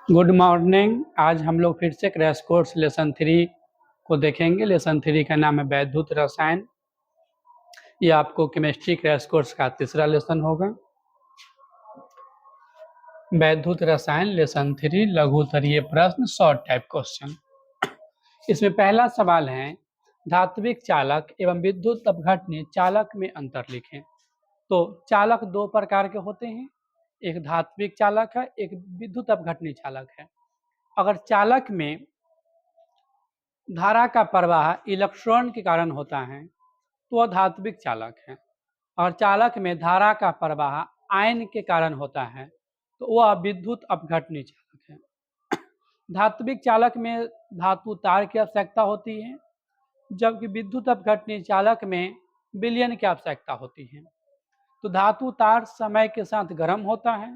Good morning. आज हम लोग फिर से क्रैश कोर्स लेसन 3 को देखेंगे। लेसन 3 का नाम है वैद्युत रसायन। ये आपको केमिस्ट्री क्रैश कोर्स का तीसरा लेसन होगा। वैद्युत रसायन लेसन 3 लघुत्तरीय प्रश्न शॉर्ट टाइप क्वेश्चन। इसमें पहला सवाल है, धात्विक चालक एवं विद्युत अपघटनीय चालक में अंतर लिखें। तो चालक दो प्रकार के होते हैं, एक धात्विक चालक है, एक विद्युत अपघटनीय चालक है। अगर चालक में धारा का प्रवाह इलेक्ट्रॉन के कारण होता है तो वह धात्विक चालक है, और चालक में धारा का प्रवाह आयन के कारण होता है तो वह विद्युत अपघटनीय चालक है। धात्विक चालक में धातु तार की आवश्यकता होती है, जबकि विद्युत अपघटनीय चालक में विलयन की आवश्यकता होती है। तो धातु तार समय के साथ गर्म होता है,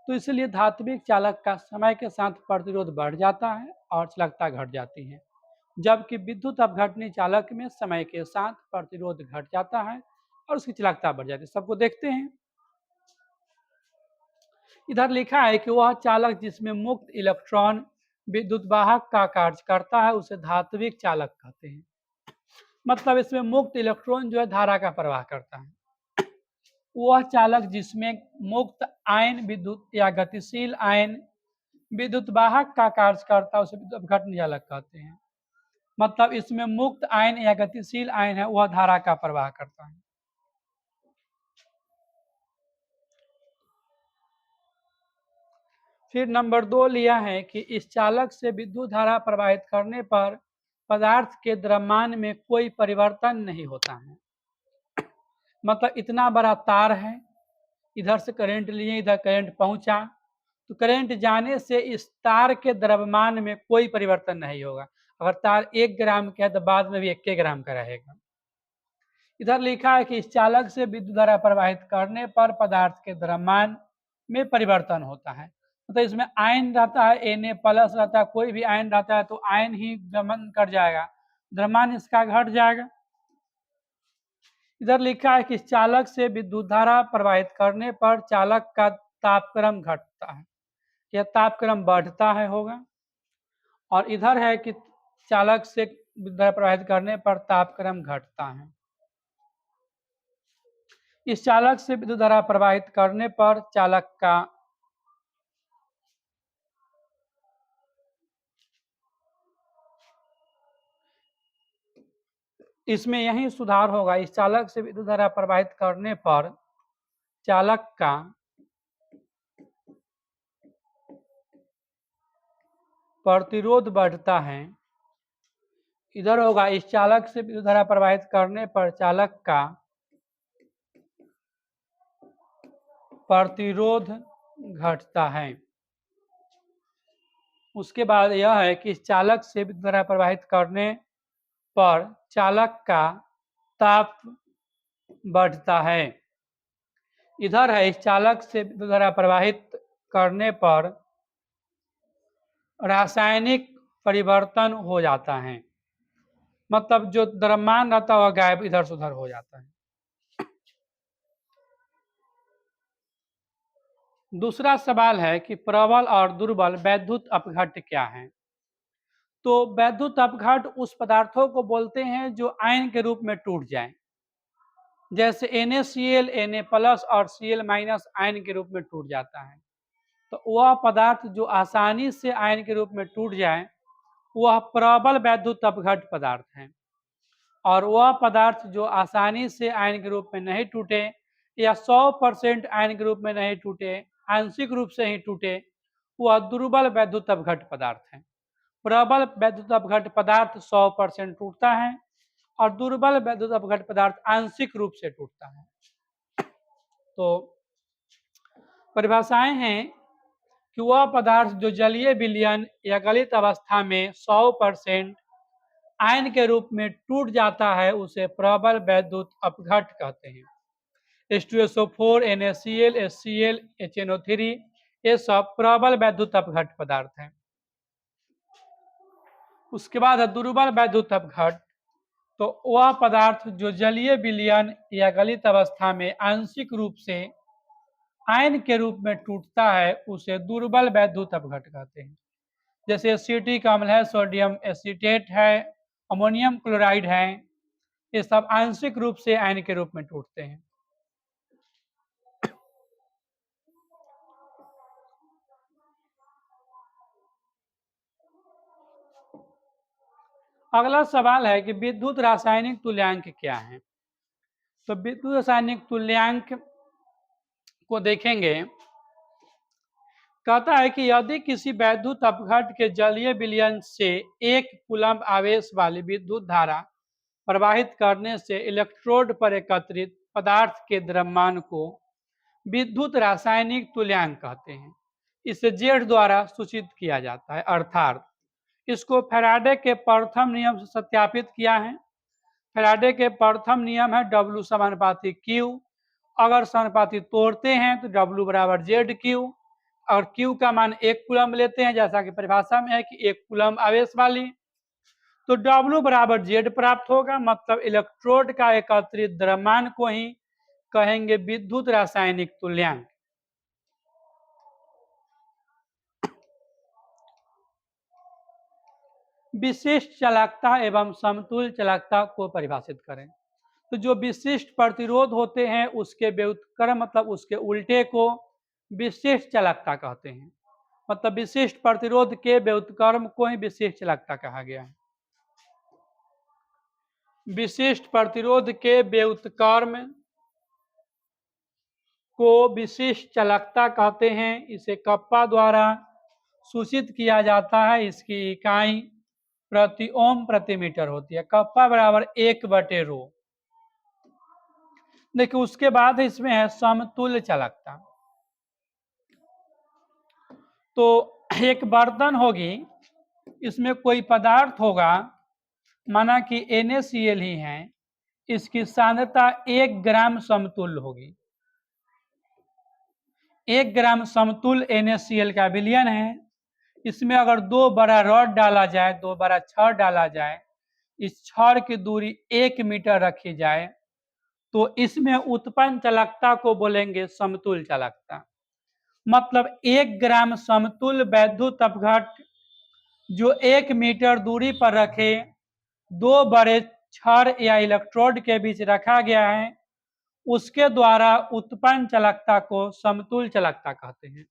तो इसलिए धात्विक चालक का समय के साथ प्रतिरोध बढ़ जाता है और चालकता घट जाती है, जबकि विद्युत अपघटनीय चालक में समय के साथ प्रतिरोध घट जाता है और उसकी चालकता बढ़ जाती है। सबको देखते हैं। इधर लिखा है कि वह चालक जिसमें मुक्त इलेक्ट्रॉन विद्युत वाहक का कार्य करता है उसे धात्विक चालक कहते हैं। मतलब इसमें मुक्त इलेक्ट्रॉन जो है धारा का प्रवाह करता है। वह चालक जिसमें मुक्त आयन विद्युत या गतिशील आयन विद्युत वाहक का कार्य करता है उसे विद्युत अपघटनीय चालक कहते हैं। मतलब इसमें मुक्त आयन या गतिशील आयन है वह धारा का प्रवाह करता है। फिर नंबर 2 लिया है कि इस चालक से विद्युत धारा प्रवाहित करने पर पदार्थ के द्रव्यमान में कोई परिवर्तन नहीं होता है। मतलब इतना बड़ा तार है, इधर से करंट लिए, इधर करंट पहुंचा, तो करंट जाने से इस तार के द्रव्यमान में कोई परिवर्तन नहीं होगा। अगर तार 1 ग्राम का है तो बाद में भी 1 ग्राम का रहेगा। इधर लिखा है कि इस चालक से विद्युत धारा प्रवाहित करने पर पदार्थ के द्रव्यमान में परिवर्तन होता है। मतलब इसमें आयन रहता है, Na प्लस रहता है, कोई भी आयन रहता है तो आयन ही गमन कर जाएगा, द्रव्यमान इसका घट जाएगा। इधर लिखा है कि इस चालक से विद्युत धारा प्रवाहित करने पर चालक का तापक्रम घटता है, यह तापक्रम बढ़ता है होगा। और इधर है कि चालक से विद्युत धारा प्रवाहित करने पर तापक्रम घटता है। इस चालक से विद्युत धारा प्रवाहित करने पर चालक का इसमें यही सुधार होगा। इस चालक से विद्युत धारा प्रवाहित करने पर चालक का प्रतिरोध बढ़ता है। इधर होगा इस चालक से विद्युत धारा प्रवाहित करने पर चालक का प्रतिरोध घटता है। उसके बाद यह है कि इस चालक से विद्युत धारा प्रवाहित करने पर चालक का ताप बढ़ता है। इधर है इस चालक से विद्युत धारा प्रवाहित करने पर रासायनिक परिवर्तन हो जाता है। मतलब जो द्रव्यमान रहता हुआ गायब इधर से उधर हो जाता है। दूसरा सवाल है कि प्रबल और दुर्बल वैद्युत अपघट्य क्या है। तो वैद्युत अपघट्य उस पदार्थों को बोलते हैं जो आयन के रूप में टूट जाएं, जैसे NaCl, Na प्लस और Cl माइनस आयन के रूप में टूट जाता है। तो वह पदार्थ जो आसानी से आयन के रूप में टूट जाए वह प्रबल वैद्युत अपघट्य पदार्थ है। और वह पदार्थ जो आसानी से आयन के रूप में नहीं टूटे या 100% आयन के रूप में नहीं टूटे, आंशिक रूप से ही टूटे, वह दुर्बल वैद्युत अपघट्य पदार्थ है। प्रबल वैद्युत अपघट्य पदार्थ 100% टूटता है और दुर्बल वैद्युत अपघट्य पदार्थ आंशिक रूप से टूटता है। तो परिभाषाएं हैं कि वह पदार्थ जो जलीय विलयन या गलित अवस्था में 100% आयन के रूप में टूट जाता है उसे प्रबल वैद्युत अपघट्य कहते हैं। H2SO4, NaCl, HCl, HNO3 ये सब प्रबल वैद्युत अपघट्य पदार्थ हैं। उसके बाद है दुर्बल वैद्युत अपघट्य। तो वह पदार्थ जो जलीय विलयन या गलित अवस्था में आंशिक रूप से आयन के रूप में टूटता है उसे दुर्बल वैद्युत अपघट कहते हैं। जैसे एसिटिक अम्ल है, सोडियम एसीटेट है, अमोनियम क्लोराइड है, ये सब आंशिक रूप से आयन के रूप में टूटते हैं। अगला सवाल है कि विद्युत रासायनिक तुल्यांक क्या है। तो विद्युत रासायनिक तुल्यांक को देखेंगे, कहता है कि यदि किसी वैद्युत अपघट के जलीय विलयन से 1 कूलम्ब आवेश वाली विद्युत धारा प्रवाहित करने से इलेक्ट्रोड पर एकत्रित पदार्थ के द्रव्यमान को विद्युत रासायनिक तुल्यांक कहते हैं। इसे जेड द्वारा सूचित किया जाता है, अर्थात इसको फैराडे के प्रथम नियम से सत्यापित किया है। फैराडे के प्रथम नियम है W समानुपाती Q। अगर समानुपाती तोड़ते हैं तो W बराबर जेड क्यू, और Q का मान 1 कूलम्ब लेते हैं, जैसा कि परिभाषा में है कि 1 कूलम्ब आवेश वाली, तो W बराबर जेड प्राप्त होगा। मतलब इलेक्ट्रोड का एकत्रित द्रव्यमान को ही कहेंगे विद्युत रासायनिक तुल्यांक। विशिष्ट चालकता एवं समतुल्य चालकता को परिभाषित करें। तो जो विशिष्ट प्रतिरोध होते हैं उसके व्युत्क्रम मतलब उसके उल्टे को विशिष्ट चालकता कहते हैं। मतलब विशिष्ट प्रतिरोध के व्युत्क्रम को ही विशिष्ट चालकता कहा गया है। विशिष्ट प्रतिरोध के व्युत्क्रम को विशिष्ट चालकता कहते हैं। इसे कप्पा द्वारा सूचित किया जाता है। इसकी इकाई प्रति ओम प्रति मीटर होती है। कप्पा बराबर 1/ρ। देखिए उसके बाद इसमें है समतुल्य चालकता। तो एक बर्तन होगी, इसमें कोई पदार्थ होगा, माना कि NaCl ही है, इसकी सांद्रता 1 ग्राम समतुल्य होगी। 1 ग्राम समतुल्य NaCl का विलयन है। इसमें अगर 2 बड़ा रॉड डाला जाए, 2 बड़ा छड़ डाला जाए, इस छड़ की दूरी 1 मीटर रखी जाए, तो इसमें उत्पन्न चालकता को बोलेंगे समतुल्य चालकता। मतलब 1 ग्राम समतुल्य वैद्युत अपघट जो 1 मीटर दूरी पर रखे 2 बड़े छड़ या इलेक्ट्रोड के बीच रखा गया है, उसके द्वारा उत्पन्न चालकता को समतुल्य चालकता कहते हैं।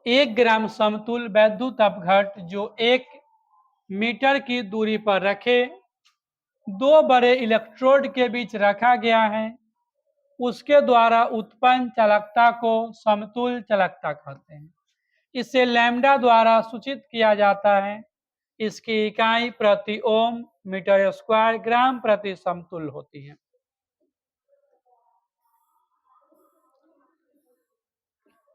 1 ग्राम समतुल्य वैद्युत अपघट जो 1 मीटर की दूरी पर रखे 2 बड़े इलेक्ट्रोड के बीच रखा गया है, उसके द्वारा उत्पन्न चालकता को समतुल्य चालकता कहते हैं। इसे लैम्डा द्वारा सूचित किया जाता है। इसकी इकाई प्रति ओम मीटर स्क्वायर ग्राम प्रति समतुल्य होती है।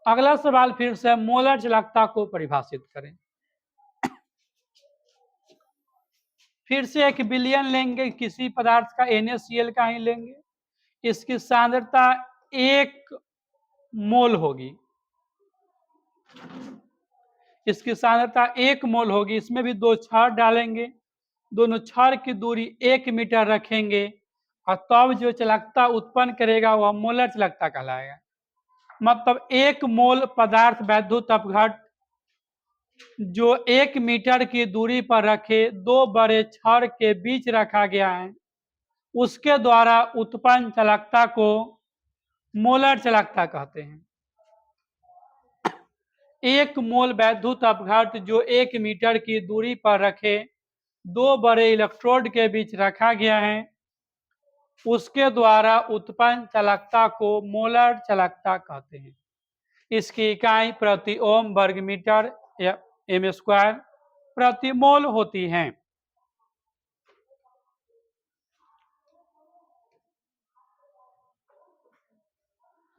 अगला सवाल फिर से मोलर चालकता को परिभाषित करें। फिर से एक विलयन लेंगे, किसी पदार्थ का NaCl का ही लेंगे। इसकी सांद्रता 1 मोल होगी। इसकी सांद्रता 1 मोल होगी। इसमें भी 2 छड़ डालेंगे, दोनों छड़ की दूरी 1 मीटर रखेंगे, और तब जो चालकता उत्पन्न करेगा वह मोलर चालकता कहलाएगा। मतलब 1 मोल पदार्थ वैद्युत अपघट जो 1 मीटर की दूरी पर रखे 2 बड़े छड़ के बीच रखा गया है, उसके द्वारा उत्पन्न चालकता को मोलर चालकता कहते हैं। 1 मोल वैद्युत अपघट जो 1 मीटर की दूरी पर रखे 2 बड़े इलेक्ट्रोड के बीच रखा गया है, उसके द्वारा उत्पन्न चालकता को मोलर चालकता कहते हैं। इसकी इकाई प्रति ओम वर्ग मीटर या m स्क्वायर प्रति मोल होती है।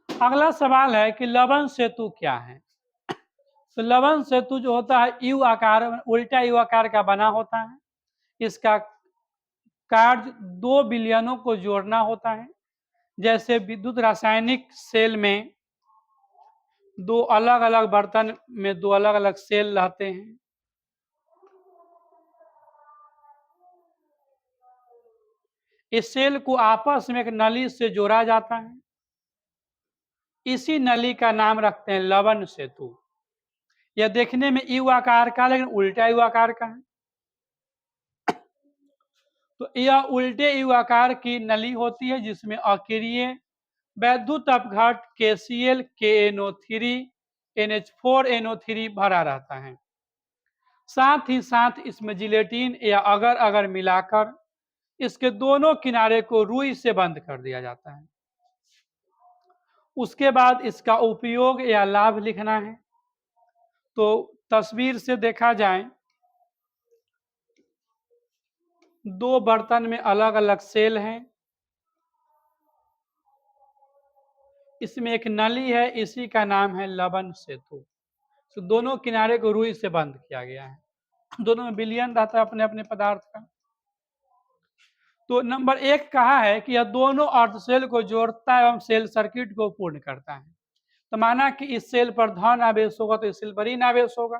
अगला सवाल है कि लवण सेतु क्या है। तो लवण सेतु जो होता है यू आकार, उल्टा यू आकार का बना होता है। इसका कार्य 2 विलयनों को जोड़ना होता है। जैसे विद्युत रासायनिक सेल में 2 अलग अलग बर्तन में 2 अलग अलग सेल रहते हैं। इस सेल को आपस में एक नली से जोड़ा जाता है। इसी नली का नाम रखते हैं लवन सेतु। यह देखने में यू आकार का लेकिन उल्टा यू आकार का है। तो यह उल्टे यू आकार की नली होती है जिसमें अक्रिय वैद्युत अपघट KCl KNO3 NH4NO3 भरा रहता है। साथ ही साथ इसमें जिलेटिन या अगर अगर मिलाकर इसके दोनों किनारे को रुई से बंद कर दिया जाता है। उसके बाद इसका उपयोग या लाभ लिखना है। तो तस्वीर से देखा जाए, दो बर्तन में अलग अलग सेल हैं। इसमें एक नली है, इसी का नाम है लवन सेतु। तो दोनों किनारे को रुई से बंद किया गया है। दोनों में विलयन रहता है अपने अपने पदार्थ का। तो नंबर 1 कहा है कि यह दोनों अर्धसेल को जोड़ता है एवं सेल सर्किट को पूर्ण करता है। तो माना कि इस सेल पर धन आवेश होगा तो इस सेल पर ऋण आवेश होगा।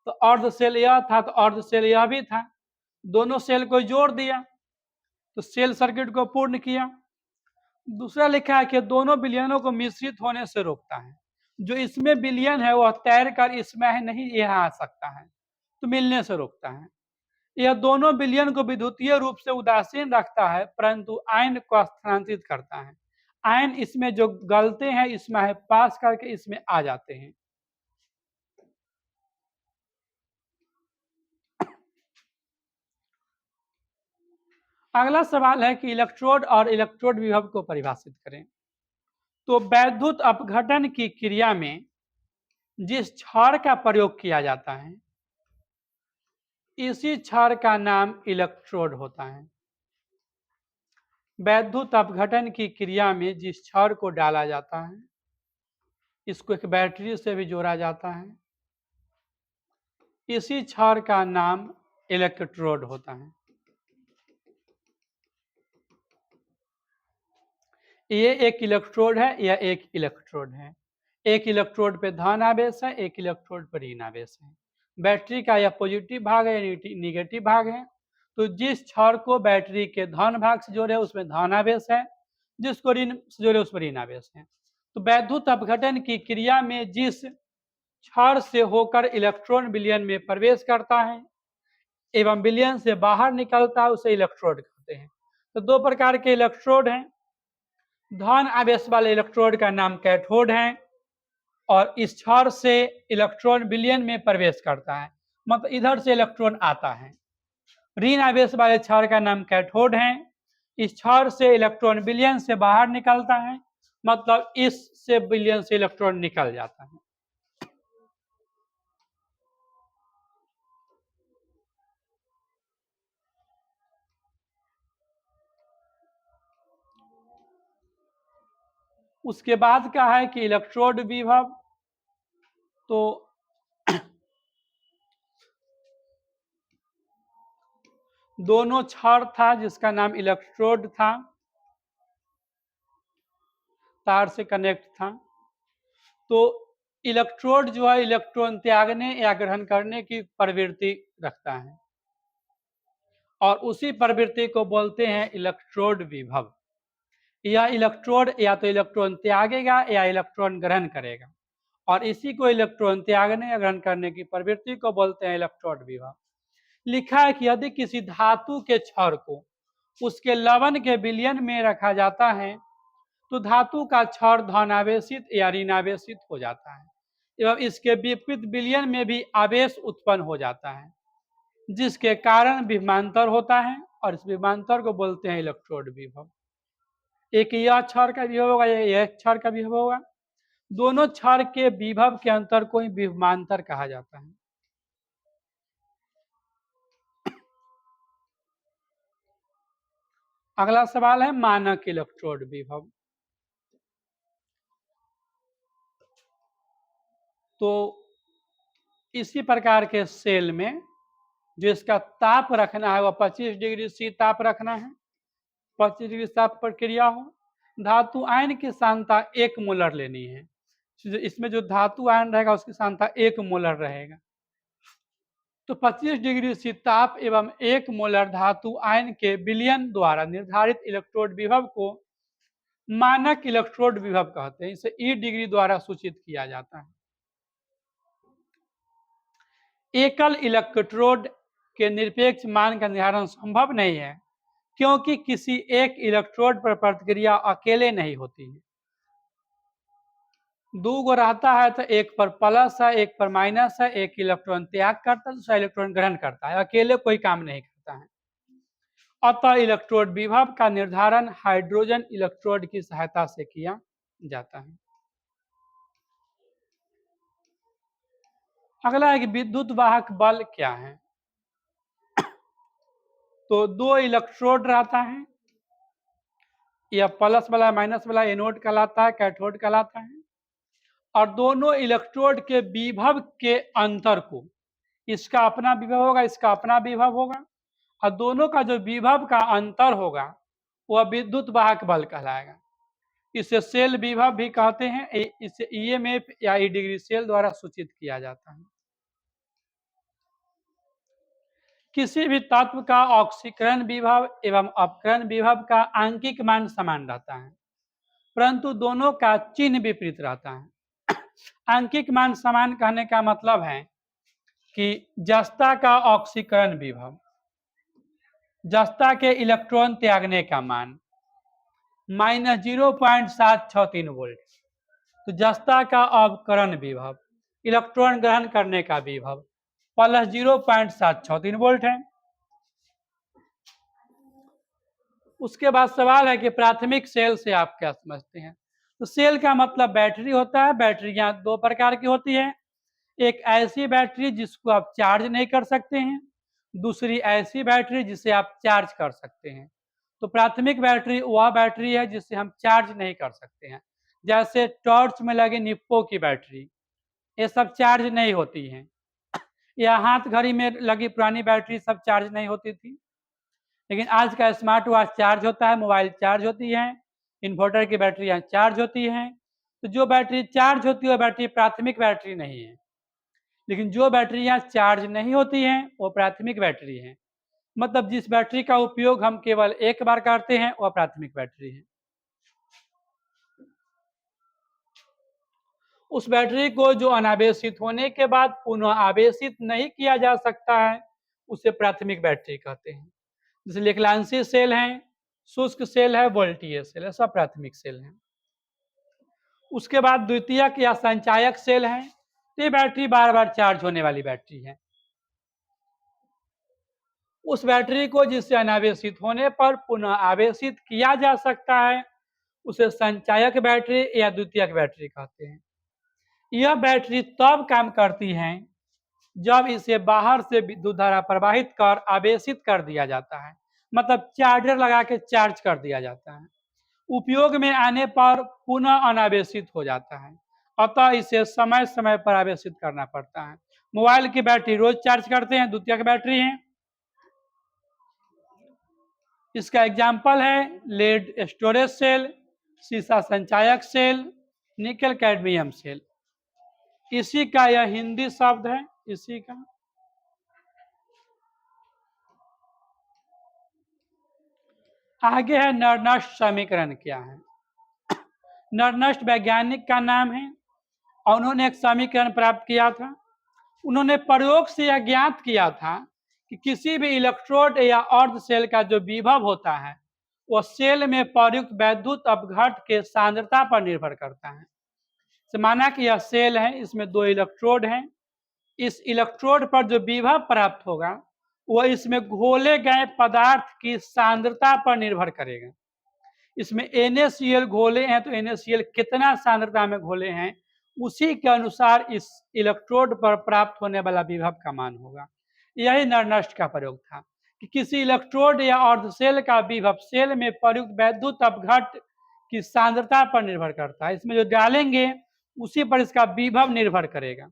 तो अर्ध सेल यह था तो अर्ध सेल यह भी था, दोनों सेल को जोड़ दिया तो सेल सर्किट को पूर्ण किया। दूसरा लिखा है कि दोनों विलयनों को मिश्रित होने से रोकता है। जो इसमें विलयन है वह तैरकर इसमें नहीं यहाँ आ सकता है, तो मिलने से रोकता है। यह दोनों विलयन को विद्युतीय रूप से उदासीन रखता है परंतु आयन को स्थानांतरित करता है। आयन इसमें जो गलते हैं इसमें है पास करके इसमें आ जाते हैं। अगला सवाल है कि इलेक्ट्रोड और इलेक्ट्रोड विभव को परिभाषित करें। तो वैद्युत अपघटन की क्रिया में जिस क्षण का प्रयोग किया जाता है इसी क्षण का नाम इलेक्ट्रोड होता है। वैद्युत अपघटन की क्रिया में जिस क्षण को डाला जाता है इसको एक बैटरी से भी जोड़ा जाता है, इसी क्षण का नाम इलेक्ट्रोड होता है। ये एक इलेक्ट्रोड है, यह एक इलेक्ट्रोड है। एक इलेक्ट्रोड पे धन आवेश है, एक इलेक्ट्रोड पर ऋण आवेश है। बैटरी का यह पॉजिटिव भाग है या निगेटिव भाग है। तो जिस क्षण को बैटरी के धन भाग से जोड़े उसमें धन आवेश है, जिसको ऋण से जोड़े उस पर ऋण आवेश है। तो वैद्युत अपघटन की क्रिया में जिस क्षण से होकर इलेक्ट्रॉन विलयन में प्रवेश करता है एवं विलयन से बाहर निकलता है उसे इलेक्ट्रोड कहते हैं। तो दो प्रकार के इलेक्ट्रोड हैं। धन आवेश वाले इलेक्ट्रोड का नाम कैथोड है और इस क्षण से इलेक्ट्रॉन विलयन में प्रवेश करता है, मतलब इधर से इलेक्ट्रॉन आता है। ऋण आवेश वाले क्षण का नाम कैथोड है। इस क्षण से इलेक्ट्रॉन विलयन से बाहर निकलता है, मतलब इससे विलयन से इलेक्ट्रॉन निकल जाता है। उसके बाद क्या है कि इलेक्ट्रोड विभव। तो दोनों क्षण था जिसका नाम इलेक्ट्रोड था, तार से कनेक्ट था। तो इलेक्ट्रोड जो है इलेक्ट्रॉन त्यागने या ग्रहण करने की प्रवृत्ति रखता है और उसी प्रवृत्ति को बोलते हैं इलेक्ट्रोड विभव। यह इलेक्ट्रोड या तो इलेक्ट्रॉन त्यागेगा या इलेक्ट्रॉन ग्रहण करेगा और इसी को इलेक्ट्रॉन त्यागने या ग्रहण करने की प्रवृत्ति को बोलते हैं इलेक्ट्रोड विभव। लिखा है कि यदि किसी धातु के क्षण को उसके लवण के विलयन में रखा जाता है तो धातु का क्षण धनावेशित या ऋणावेशित हो जाता है एवं इसके विपरीत विलयन में भी आवेश उत्पन्न हो जाता है, जिसके कारण विभवांतर होता है और इस विभवांतर को बोलते हैं इलेक्ट्रोड विभव। एक यह क्षण का विभव होगा, यह क्षण का विभव होगा। दोनों क्षण के विभव के अंतर को ही विभवांतर कहा जाता है। अगला सवाल है मानक इलेक्ट्रोड विभव। तो इसी प्रकार के सेल में जो इसका ताप रखना है वह 25 डिग्री सी ताप रखना है, 25 डिग्री ताप पर क्रिया हो। धातु आयन की सांद्रता 1 मोलर लेनी है। इसमें जो धातु आयन रहेगा उसकी सांद्रता 1 मोलर रहेगा। तो 25 डिग्री सी ताप एवं 1 मोलर धातु आयन के विलयन द्वारा निर्धारित इलेक्ट्रोड विभव को मानक इलेक्ट्रोड विभव कहते हैं, इसे ई डिग्री द्वारा सूचित किया जाता है। एकल इलेक्ट्रोड के निरपेक्ष मान का निर्धारण संभव नहीं है, क्योंकि किसी एक इलेक्ट्रोड पर प्रतिक्रिया अकेले नहीं होती है। दो गो रहता है तो एक पर प्लस है, एक पर माइनस है, एक इलेक्ट्रॉन त्याग करता है, दूसरा इलेक्ट्रॉन ग्रहण करता है, अकेले कोई काम नहीं करता है। अतः इलेक्ट्रोड विभव का निर्धारण हाइड्रोजन इलेक्ट्रोड की सहायता से किया जाता है। अगला है कि विद्युत वाहक बल क्या है। तो दो इलेक्ट्रोड रहता है, यह प्लस वाला माइनस वाला एनोड कहलाता है, कैथोड कहलाता है, और दोनों इलेक्ट्रोड के विभव के अंतर को, इसका अपना विभव होगा, इसका अपना विभव होगा, और दोनों का जो विभव का अंतर होगा वह विद्युत वाहक बल कहलाएगा। इसे सेल विभव भी कहते हैं। इसे ईएमएफ या ई डिग्री सेल द्वारा सूचित किया जाता है। किसी भी तत्व का ऑक्सीकरण विभव एवं अपकरण विभव का आंकिक मान समान रहता है, परंतु दोनों का चिन्ह विपरीत रहता है। आंकिक मान समान कहने का मतलब है कि जस्ता का ऑक्सीकरण विभव, जस्ता के इलेक्ट्रॉन त्यागने का मान -0.763 वोल्ट, तो जस्ता का अपकरण विभव, इलेक्ट्रॉन ग्रहण करने का विभव +0.763 वोल्ट है। उसके बाद सवाल है कि प्राथमिक सेल से आप क्या समझते हैं। तो सेल का मतलब बैटरी होता है। बैटरियां दो प्रकार की होती है, एक ऐसी बैटरी जिसको आप चार्ज नहीं कर सकते हैं, दूसरी ऐसी बैटरी जिसे आप चार्ज कर सकते हैं। तो प्राथमिक बैटरी वह बैटरी है जिसे हम चार्ज नहीं कर सकते हैं, जैसे टॉर्च में लगे निप्पो की बैटरी, ये सब चार्ज नहीं होती हैं, या हाथ घड़ी में लगी पुरानी बैटरी सब चार्ज नहीं होती थी। लेकिन आज का स्मार्ट वॉच चार्ज होता है, मोबाइल चार्ज होती है, इन्वर्टर की बैटरियां चार्ज होती हैं। तो जो बैटरी चार्ज होती है वह बैटरी प्राथमिक बैटरी नहीं है, लेकिन जो बैटरियां चार्ज नहीं होती हैं वो प्राथमिक बैटरी है। मतलब जिस बैटरी का उपयोग हम केवल एक बार करते हैं वह प्राथमिक बैटरी है। उस बैटरी को जो अनावेशित होने के बाद पुनः आवेशित नहीं किया जा सकता है उसे प्राथमिक बैटरी कहते हैं। जैसे लेक्लांसी सेल है, शुष्क सेल है, वोल्टीय सेल है, सब प्राथमिक सेल हैं। उसके बाद द्वितीयक या संचायक सेल है, ये बैटरी बार बार चार्ज होने वाली बैटरी है। उस बैटरी को जिससे अनावेशित होने पर पुनः आवेशित किया जा सकता है उसे संचायक बैटरी या द्वितीयक बैटरी कहते हैं। यह बैटरी तब काम करती है जब इसे बाहर से विद्युत धारा प्रवाहित कर आवेशित कर दिया जाता है, मतलब चार्जर लगा के चार्ज कर दिया जाता है। उपयोग में आने पर पुनः अनावेशित हो जाता है, अतः इसे समय समय पर आवेशित करना पड़ता है। मोबाइल की बैटरी रोज चार्ज करते हैं, द्वितीयक बैटरी है। इसका एग्जाम्पल है लेड स्टोरेज सेल, सीसा संचायक सेल, निकल कैडमियम सेल। इसी का यह हिंदी शब्द है, इसी का। आगे है नरनस्ट समीकरण क्या है। नरनस्ट वैज्ञानिक का नाम है और उन्होंने एक समीकरण प्राप्त किया था। उन्होंने प्रयोग से यह ज्ञात किया था कि किसी भी इलेक्ट्रोड या अर्ध सेल का जो विभव होता है वह सेल में प्रयुक्त वैद्युत अपघट के सांद्रता पर निर्भर करता है। तो माना कि यह सेल है, इसमें दो इलेक्ट्रोड हैं, इस इलेक्ट्रोड पर जो विभव प्राप्त होगा वह इसमें घोले गए पदार्थ की सांद्रता पर निर्भर करेगा। इसमें NaCl घोले हैं तो NaCl कितना सांद्रता में घोले हैं उसी के अनुसार इस इलेक्ट्रोड पर प्राप्त होने वाला विभव का मान होगा। यही नरनस्ट का प्रयोग था कि किसी इलेक्ट्रोड या अर्धसेल का विभव सेल में प्रयुक्त वैद्युत अपघट की सांद्रता पर निर्भर करता है। इसमें जो डालेंगे उसी पर इसका विभव निर्भर करेगा।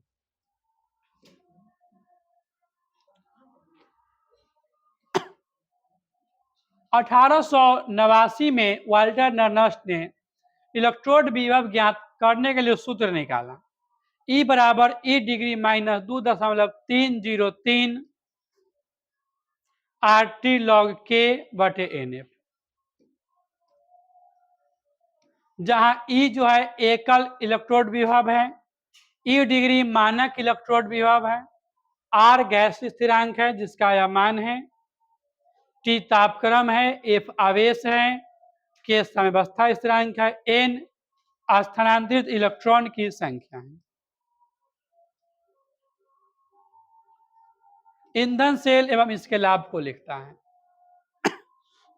अठारह में वाल्टर नरनस्ट ने इलेक्ट्रोड विभव ज्ञात करने के लिए सूत्र निकाला, E बराबर E degree minus 2.303 RT log K/NF। जहां ई जो है एकल इलेक्ट्रोड विभव है, ई डिग्री मानक इलेक्ट्रोड विभव है, आर गैस स्थिरांक है जिसका यह मान है, टी तापक्रम है, एफ आवेश है, के समवस्था स्थिरांक है, एन स्थानांतरित इलेक्ट्रॉन की संख्या है। ईंधन सेल एवं इसके लाभ को लिखता है।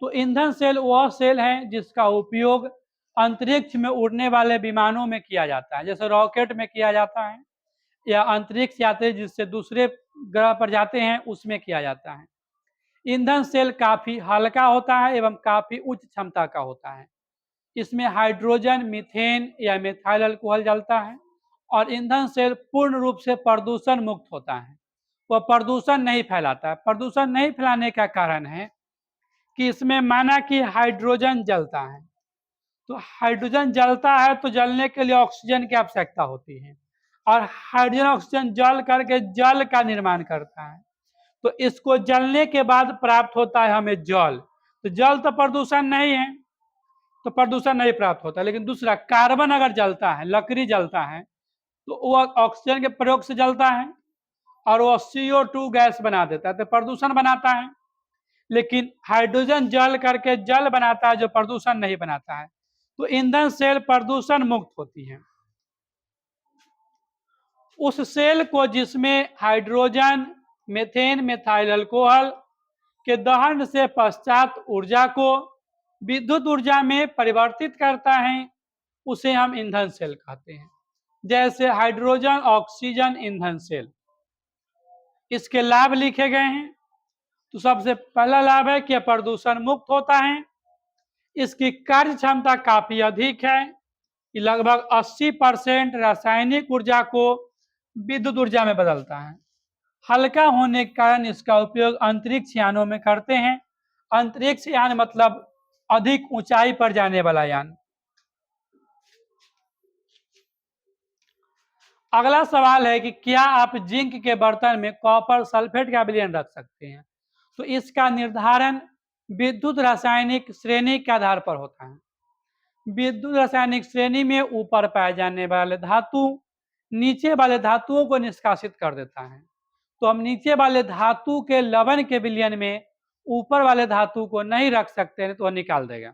तो ईंधन सेल वह सेल है जिसका उपयोग अंतरिक्ष में उड़ने वाले विमानों में किया जाता है, जैसे रॉकेट में किया जाता है, या अंतरिक्ष यात्री जिससे दूसरे ग्रह पर जाते हैं उसमें किया जाता है। ईंधन सेल काफी हल्का होता है एवं काफी उच्च क्षमता का होता है। इसमें हाइड्रोजन, मीथेन या मिथाइल अल्कोहल जलता है और ईंधन सेल पूर्ण रूप से प्रदूषण मुक्त होता है। वह प्रदूषण नहीं फैलाता है। प्रदूषण नहीं फैलाने का कारण है कि इसमें माना कि हाइड्रोजन जलता है, तो हाइड्रोजन जलता है तो जलने के लिए ऑक्सीजन की आवश्यकता होती है और हाइड्रोजन ऑक्सीजन जल करके जल का निर्माण करता है, तो इसको जलने के बाद प्राप्त होता है हमें जल। तो जल तो प्रदूषण नहीं है, तो प्रदूषण नहीं प्राप्त होता। लेकिन दूसरा, कार्बन अगर जलता है, लकड़ी जलता है, तो वह ऑक्सीजन के प्रयोग से जलता है और वह CO2 गैस बना देता है, तो प्रदूषण बनाता है। लेकिन हाइड्रोजन जल करके जल बनाता है जो प्रदूषण नहीं बनाता है। तो ईंधन सेल प्रदूषण मुक्त होती है। उस सेल को जिसमें हाइड्रोजन, मीथेन, मिथाइल अल्कोहल के दहन से पश्चात ऊर्जा को विद्युत ऊर्जा में परिवर्तित करता है, उसे हम ईंधन सेल कहते हैं। जैसे हाइड्रोजन ऑक्सीजन ईंधन सेल। इसके लाभ लिखे गए हैं। तो सबसे पहला लाभ है कि प्रदूषण मुक्त होता है। इसकी कार्य क्षमता काफी अधिक है, कि लगभग 80% रासायनिक ऊर्जा को विद्युत ऊर्जा में बदलता है। हल्का होने के कारण इसका उपयोग अंतरिक्ष यानों में करते हैं। अंतरिक्ष यान मतलब अधिक ऊंचाई पर जाने वाला यान। अगला सवाल है कि क्या आप जिंक के बर्तन में कॉपर सल्फेट का विलयन रख सकते हैं? तो इसका निर्धारण विद्युत रासायनिक श्रेणी के आधार पर होता है। विद्युत रासायनिक श्रेणी में ऊपर पाए जाने वाले धातु नीचे वाले धातुओं को निष्कासित कर देता है। तो हम नीचे वाले धातु के लवण के विलयन में ऊपर वाले धातु को नहीं रख सकते हैं, तो वह निकाल देगा।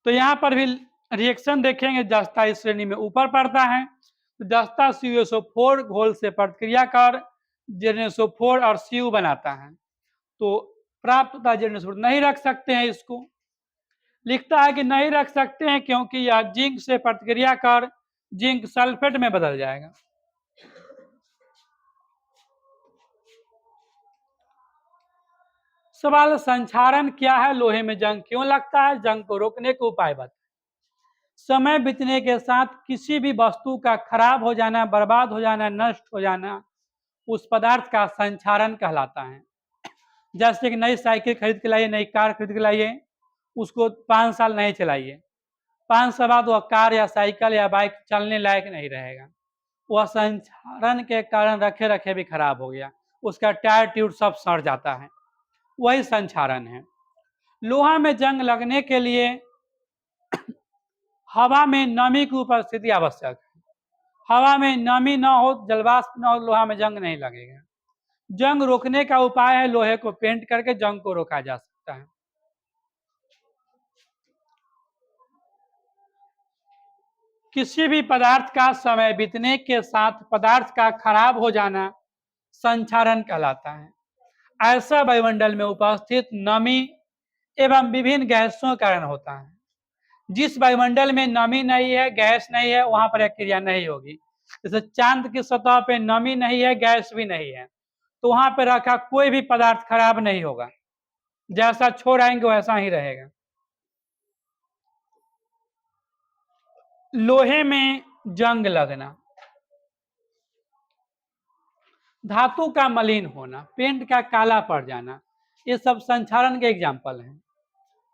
तो यहाँ पर भी रिएक्शन देखेंगे, जस्ता इस श्रेणी में ऊपर पड़ता है, तो जस्ता CuSO4 घोल से प्रतिक्रिया कर ZnSO4 और Cu बनाता है, तो प्राप्त होता है ZnSO4। नहीं रख सकते हैं इसको। लिखता है कि नहीं रख सकते हैं क्योंकि यह जिंक से प्रतिक्रिया कर जिंक सल्फेट में बदल जाएगा। सवाल, संक्षारण क्या है? लोहे में जंग क्यों लगता है? जंग को रोकने के उपाय बताएं। समय बीतने के साथ किसी भी वस्तु का खराब हो जाना, बर्बाद हो जाना, नष्ट हो जाना उस पदार्थ का संक्षारण कहलाता है। जैसे कि नई साइकिल खरीद के लाइए, नई कार खरीद के लाइए, उसको 5 साल नहीं चलाइए, 5 साल बाद वह कार या साइकिल या बाइक चलने लायक नहीं रहेगा। वह संक्षारण के कारण रखे रखे भी खराब हो गया, उसका टायर ट्यूब सब सड़ जाता है, वही संक्षारण है। लोहा में जंग लगने के लिए हवा में नमी की उपस्थिति आवश्यक है। हवा में नमी न हो, जलवाष्प न हो, लोहा में जंग नहीं लगेगा। जंग रोकने का उपाय है लोहे को पेंट करके जंग को रोका जा सकता है। किसी भी पदार्थ का समय बीतने के साथ पदार्थ का खराब हो जाना संक्षारण कहलाता है। ऐसा वायुमंडल में उपस्थित नमी एवं विभिन्न गैसों के कारण होता है। जिस वायुमंडल में नमी नहीं है, गैस नहीं है, वहां पर यह क्रिया नहीं होगी। जैसे चांद की सतह पे नमी नहीं है, गैस भी नहीं है, तो वहां पर रखा कोई भी पदार्थ खराब नहीं होगा, जैसा छोड़ आएंगे वैसा ही रहेगा। लोहे में जंग लगना, धातु का मलिन होना, पेंट का काला पड़ जाना, ये सब संक्षारण के एग्जाम्पल हैं।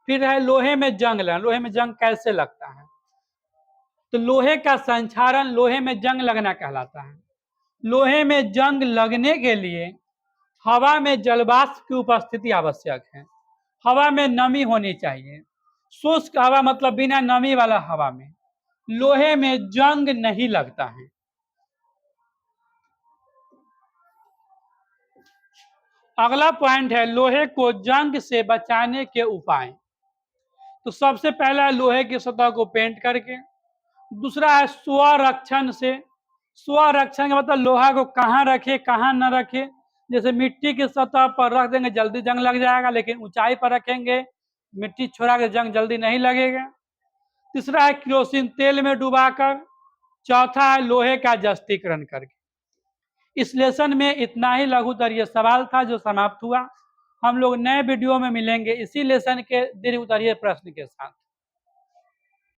फिर है लोहे में जंग लगना। लोहे में जंग कैसे लगता है? तो लोहे का संक्षारण लोहे में जंग लगना कहलाता है। लोहे में जंग लगने के लिए हवा में जलवाष्प की उपस्थिति आवश्यक है। हवा में नमी होनी चाहिए, शुष्क हवा मतलब बिना नमी वाला हवा में लोहे में जंग नहीं लगता है। अगला पॉइंट है लोहे को जंग से बचाने के उपाय। तो सबसे पहला है लोहे की सतह को पेंट करके। दूसरा है स्वरक्षण से। स्वरक्षण का मतलब लोहा को कहाँ रखे कहाँ न रखे। जैसे मिट्टी की सतह पर रख देंगे जल्दी जंग लग जाएगा, लेकिन ऊंचाई पर रखेंगे मिट्टी छोड़ा के जंग जल्दी नहीं लगेगा। तीसरा है केरोसिन तेल में डुबाकर। चौथा है लोहे का जस्तीकरण करके। इस लेसन में इतना ही लघुत्तरीय सवाल था जो समाप्त हुआ। हम लोग नए वीडियो में मिलेंगे इसी लेसन के दीर्घ उत्तरीय प्रश्न के साथ।